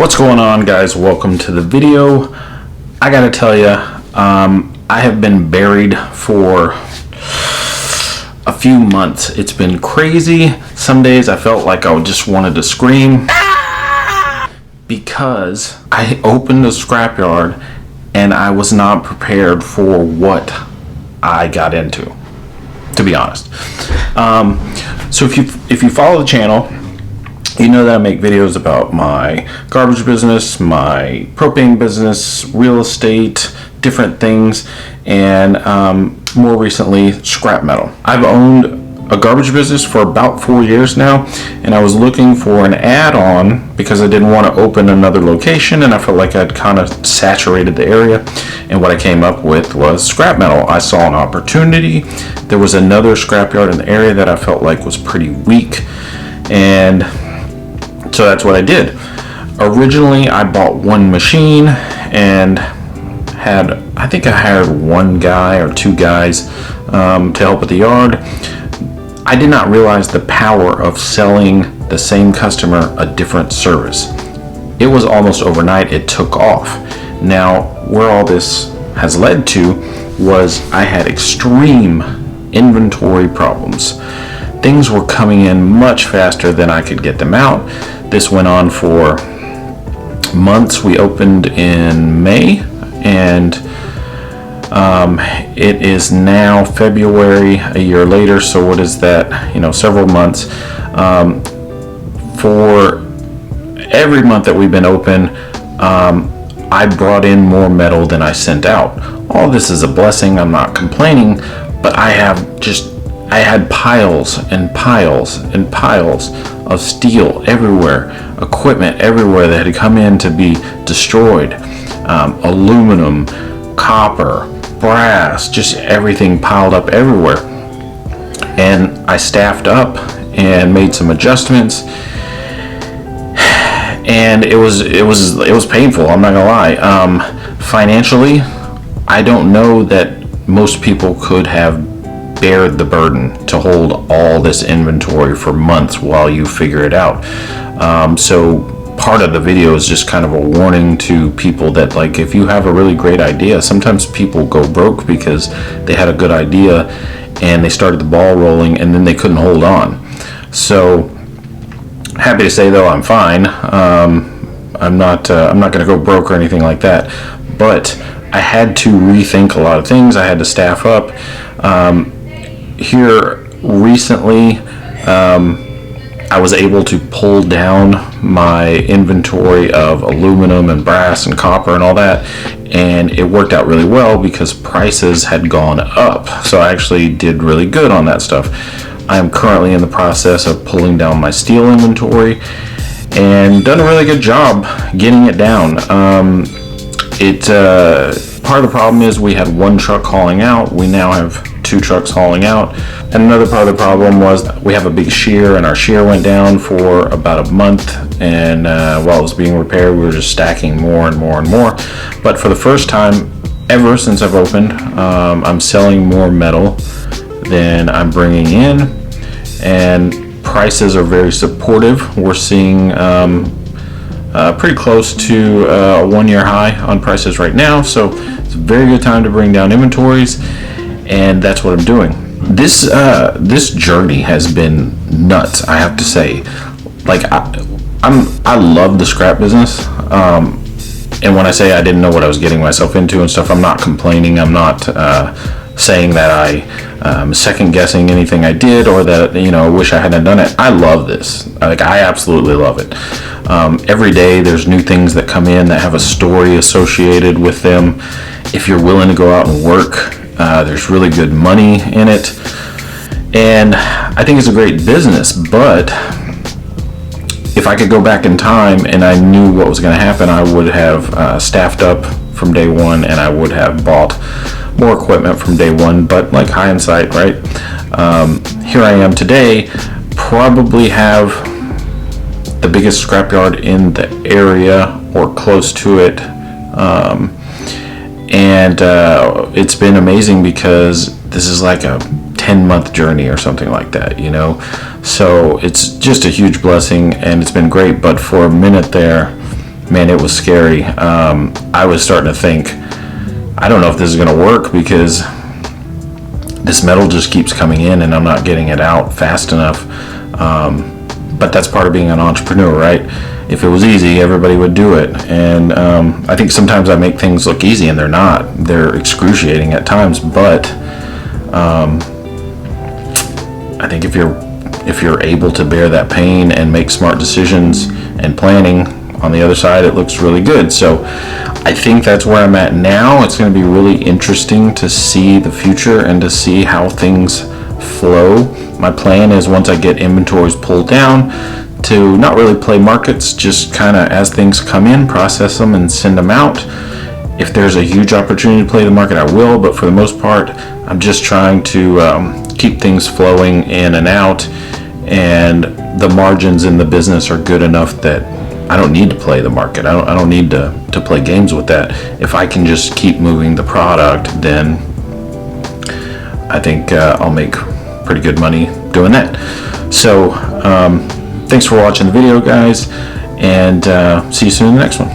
What's going on, guys? Welcome to the video. I gotta tell you, I have been buried for a few months. It's been crazy. Some days I felt like I just wanted to scream because I opened a scrapyard and I was not prepared for what I got into, to be honest. So if you follow the channel, you know that I make videos about my garbage business, my propane business, real estate, different things, and more recently, scrap metal. I've owned a garbage business for about 4 years now, and I was looking for an add-on because I didn't want to open another location, and I felt like I'd kind of saturated the area, and what I came up with was scrap metal. I saw an opportunity. There was another scrapyard in the area that I felt like was pretty weak, and so that's what I did. Originally, I bought one machine and I think I hired one guy or two guys to help with the yard. I did not realize the power of selling the same customer a different service. It was almost overnight. It took off. Now, where all this has led to was I had extreme inventory problems. Things were coming in much faster than I could get them out. This went on for months. We opened in May, and it is now February, a year later. So what is that? Several months. For every month that we've been open, I brought in more metal than I sent out. All this is a blessing. I'm not complaining, but I had piles and piles and piles of steel everywhere, equipment everywhere that had come in to be destroyed. Aluminum, copper, brass, just everything piled up everywhere. And I staffed up and made some adjustments, and it was painful. I'm not gonna lie. Financially, I don't know that most people could have bared the burden to hold all this inventory for months while you figure it out. So part of the video is just kind of a warning to people that, like, if you have a really great idea, sometimes people go broke because they had a good idea and they started the ball rolling and then they couldn't hold on. So happy to say, though, I'm fine. I'm not going to go broke or anything like that, but I had to rethink a lot of things. I had to staff up. Here recently, I was able to pull down my inventory of aluminum and brass and copper and all that, and it worked out really well because prices had gone up. So I actually did really good on that stuff. I am currently in the process of pulling down my steel inventory and done a really good job getting it down. Part of the problem is we had one truck hauling out. We now have two trucks hauling out. And another part of the problem was we have a big shear, and our shear went down for about a month, and while it was being repaired, we were just stacking more and more and more. But for the first time ever since I've opened, I'm selling more metal than I'm bringing in, and prices are very supportive. We're seeing pretty close to a 1-year high on prices right now, so it's a very good time to bring down inventories, and that's what I'm doing. This journey has been nuts, I have to say. Like, I love the scrap business, and when I say I didn't know what I was getting myself into and stuff, I'm not complaining. I'm not saying that I second guessing anything I did, or that I wish I hadn't done it. I love this. I absolutely love it. Every day there's new things that come in that have a story associated with them. If you're willing to go out and work, there's really good money in it, and I think it's a great business. But if I could go back in time and I knew what was going to happen, I would have staffed up from day one, and I would have bought more equipment from day one. But like, hindsight, right? Here I am today, probably have the biggest scrapyard in the area or close to it, and it's been amazing because this is like a 10-month journey or something like that, so it's just a huge blessing, and it's been great. But for a minute there, man, it was scary. I was starting to think, I don't know if this is going to work, because this metal just keeps coming in and I'm not getting it out fast enough. But that's part of being an entrepreneur, right? If it was easy, everybody would do it. And I think sometimes I make things look easy, and they're not. They're excruciating at times. But I think if you're able to bear that pain and make smart decisions and planning, on the other side, it looks really good. So I think that's where I'm at now. It's going to be really interesting to see the future and to see how things flow. My plan is, once I get inventories pulled down, to not really play markets, just kind of as things come in, process them and send them out. If there's a huge opportunity to play the market, I will, but for the most part, I'm just trying to keep things flowing in and out, and the margins in the business are good enough that I don't need to play the market. I don't need to play games with that. If I can just keep moving the product, then I think I'll make pretty good money doing that. So thanks for watching the video, guys, and see you soon in the next one.